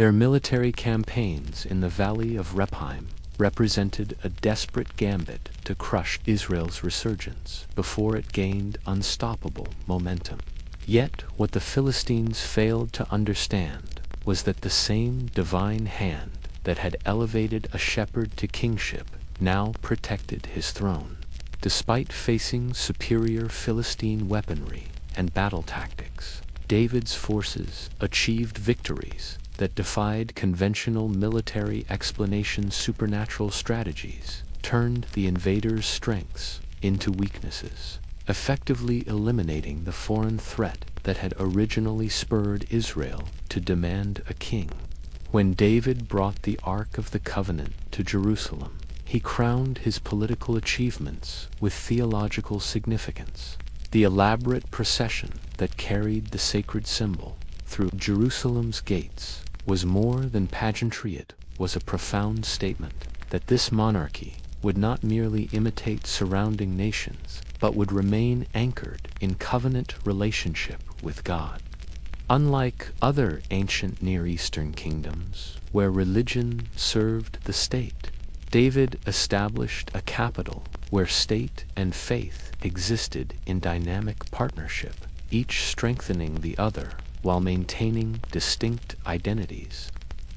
Their military campaigns in the valley of Rephaim represented a desperate gambit to crush Israel's resurgence before it gained unstoppable momentum. Yet what the Philistines failed to understand was that the same divine hand that had elevated a shepherd to kingship now protected his throne. Despite facing superior Philistine weaponry and battle tactics, David's forces achieved victories that defied conventional military explanation. Supernatural strategies turned the invaders' strengths into weaknesses, effectively eliminating the foreign threat that had originally spurred Israel to demand a king. When David brought the Ark of the Covenant to Jerusalem, he crowned his political achievements with theological significance. The elaborate procession that carried the sacred symbol through Jerusalem's gates was more than pageantry. It was a profound statement that this monarchy would not merely imitate surrounding nations, but would remain anchored in covenant relationship with God. Unlike other ancient Near Eastern kingdoms, where religion served the state, David established a capital where state and faith existed in dynamic partnership, each strengthening the other while maintaining distinct identities.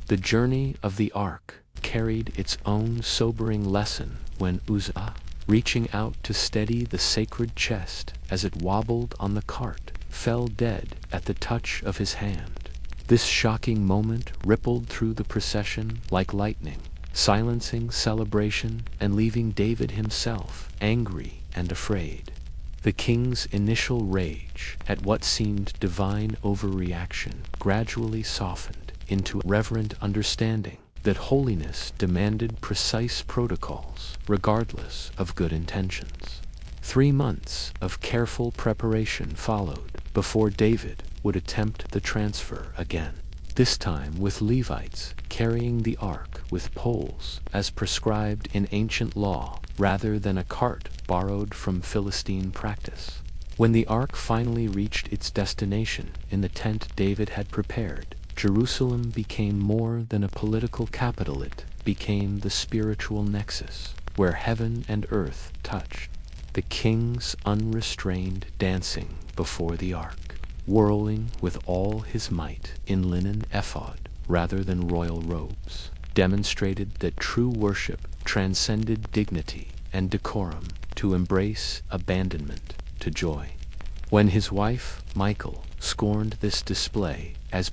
The journey of the Ark carried its own sobering lesson when Uzzah, reaching out to steady the sacred chest as it wobbled on the cart, fell dead at the touch of his hand. This shocking moment rippled through the procession like lightning, silencing celebration and leaving David himself angry and afraid. The king's initial rage at what seemed divine overreaction gradually softened into reverent understanding that holiness demanded precise protocols regardless of good intentions. 3 months of careful preparation followed before David would attempt the transfer again, this time with Levites carrying the ark with poles as prescribed in ancient law rather than a cart borrowed from Philistine practice. When the ark finally reached its destination in the tent David had prepared, Jerusalem became more than a political capital. It became the spiritual nexus where heaven and earth touched. The king's unrestrained dancing before the ark, whirling with all his might in linen ephod rather than royal robes, demonstrated that true worship transcended dignity and decorum to embrace abandonment to joy. When his wife, Michal, scorned this display as